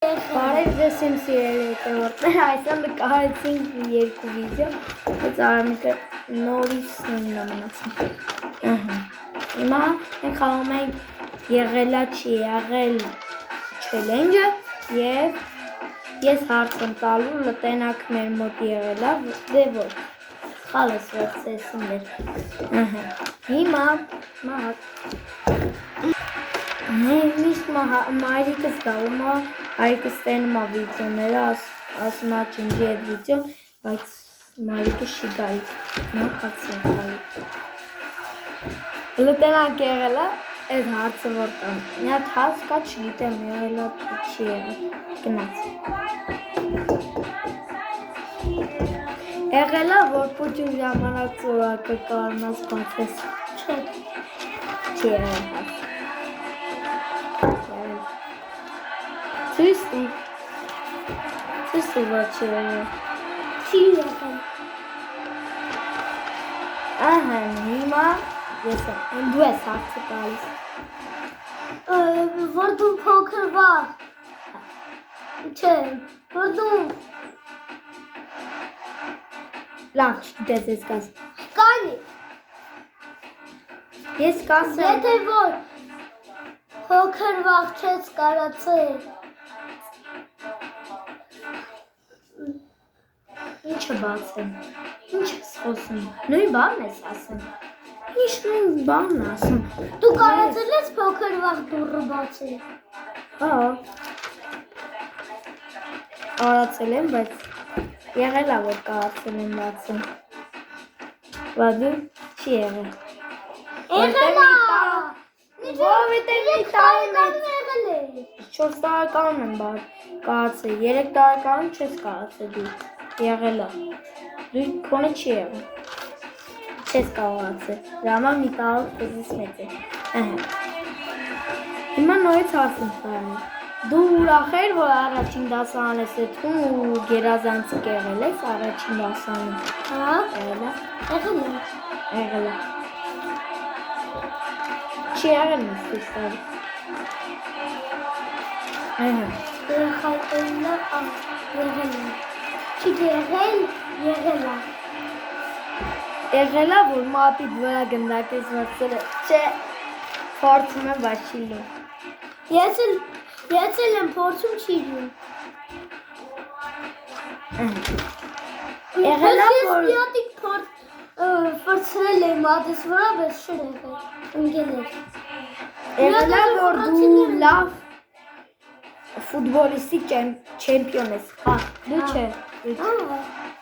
Բարև ձեզ իմ սիրելի հետևորդներ, այսօր նկարեցինք երկու վիդեո, բայց Արամիկը նորից նույնն է մնացել։ Հիմա մենք խաղում ենք եղելա չի եղել չելենջը և ես հարց եմ տալու լտենակ մեր մոտ եղելա, դե ոչ, սխալ ես որ ծեսում էր։ Հիմա միշտ մայրիկս գալում է, հայրիկս տենում է վիդեոները, ասում է չնջի այդ վիդեոն, բայց մայրիկը չի գալի, նա հաց են խալի։ Լտենակ եղել է, այդ հարցը որ տան, մի հատ հաց կա չգիտեմ եղել է, չի եղել, գնաց։ Եղել է, որ պուջում ժամանակ ծորակը կարնաս բացես, չի եղել հաց։ Ցույց տուր որ չի եղել։ Չի եղել։ Ահա, հիմա ես եմ, դու ես հարցը տալիս։ Որ դու փոքր վաղ։ Չէ, որ դու Լավ, չգիտես ես կասեմ։ կանի։ Ես կասեմ։ Եթե որ փոքր վաղ չես կարացել։ Ինչը բացեմ, ինչ ես խոսում, նույն բանն ես ասեմ, ինչ նույն բանն ասում, Դու կարացել ես փոքր վաղ դուռը բացել։ հա, արացել եմ, բայց եղել է, որ կարացել եմ բացեմ, բա դու չի եղել, Եղել է, որովհետև մի տարի մեծ, 4 տարեկանում եմ կարացել, 3 տարեկանում չես կարացել դու, եղել է, դու քոնը չի եղել, չես կարացել, դրամա մի տարով տեզիս մեծ է, հիմա նորից հարց եմ տալու, դու ուրախ էր, որ առաջին դասարան ես էդքում ու գերազանցիկ եղել ես առաջին դասարանում, հա, եղել է, եղել է, չի եղել ես դուս տարի, Չի եղել, եղել է։ Եղել է, որ մատիդ վրա գնդակ ես մրցել է, չէ, փորձում եմ, բայց չի լում։ Ես էլ եմ փորձում չի լում։ Եղել է, որ Ես միատիկ ֆրցրել եմ մատիս վրա, բայց չէր եղել, ընկել էր։ եղել է, որ դու լավ ֆուտբոլիստի չեմպիոն ես, հա, դու չէ,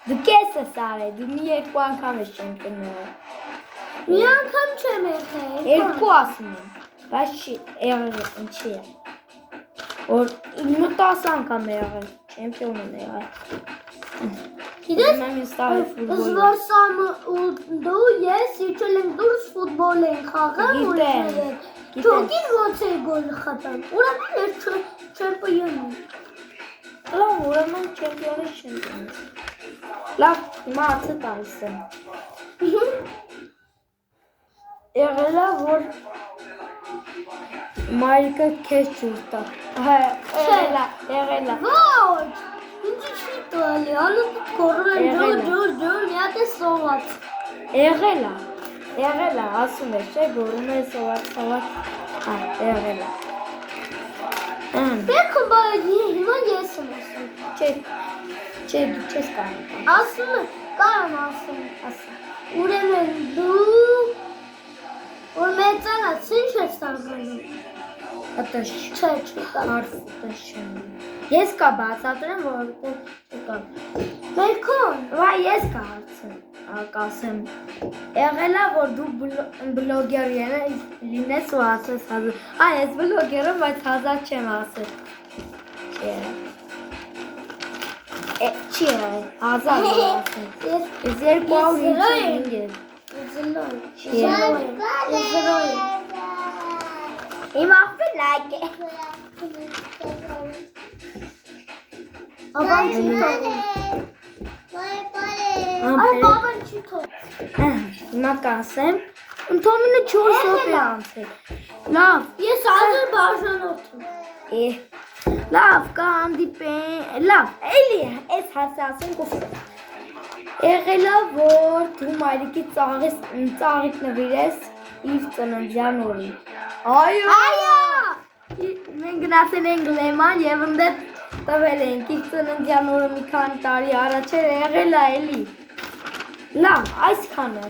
դու կես ես արել, դու մի երկու անգամ ես չեմպիոն եղել։ Մի անգամ չեմ եղել։ Երկու ասում եմ, բայց չի եղել, ինչի է, որ 10 անգամ է եղել, չեմպիոն եմ եղել։ Գիտես, զվարսամը ու դու ես իջել ենք դուրս ֆուտբոլ ենք խաղում ու չոքին ոնց է գոլ խատան, ուրեմն ես չեմպիոն եմ։ Լավ, ուրեմն չեմպիոն ես չեմպիոն ես։ Լավ, հիմա հարցը տալիս եմ։ Եղել է, որ մայրիկը քեզ ջուր տա։ Եղել է։ Ոչ, ինչի չի տալի, ալուտ կորում եմ ջուր, մի հատ է սոված։ Եղել է, ասում ես, չէ, գորում է սոված, հա, եղել է։ Բերքում բայց հիմա ես եմ ասում։ Չէ, դու չես կարող։ Ասում եմ, կարամ ասում։ Ուրեմն դու, որ մեծանաց, ինչ ես տարգանում։ Ատաշ, Չէ, հարց ատաշ չեմ։ Ես կա բացատրեմ, որովհետև չկա։ Բերքում։ Վայ, ես կա հարցը, կասեմ։ Եղել է, որ դու բլոգեր լինես ու ասես հազար։ Հա, ես բլոգեր եմ, բայց հազար չեմ ասել։ Չի եղել, հազար եմ ասել։ Ես 255 եմ։ Իմ աղբը լայք է։ Աբան չի թողում։ Այ բաբան չի թողում։ Հիմա կասեմ, ընդհանրապես 4 օր է անցել։ Լավ, Ես Ադրբեջանորդ եմ։ Լավ, կհանդիպեն, լավ, էլի, այս հարցը ասենք ով եղելա, որ դու մայրիկի ծաղիկ նվիրես իր ծննդյան օրին։ Այո։ Մենք գնացել ենք Լեման և ընդեղ տվել ենք իր ծննդյան օրը մի քանի տարի առաջ եղելա էլի։ Լավ, այսքանը։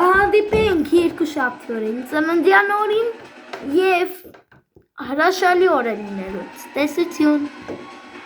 Կհանդիպենք երկուշաբթի օրին ծննդյան օրին և հրաշալի օր է լինելու։ Տեսություն։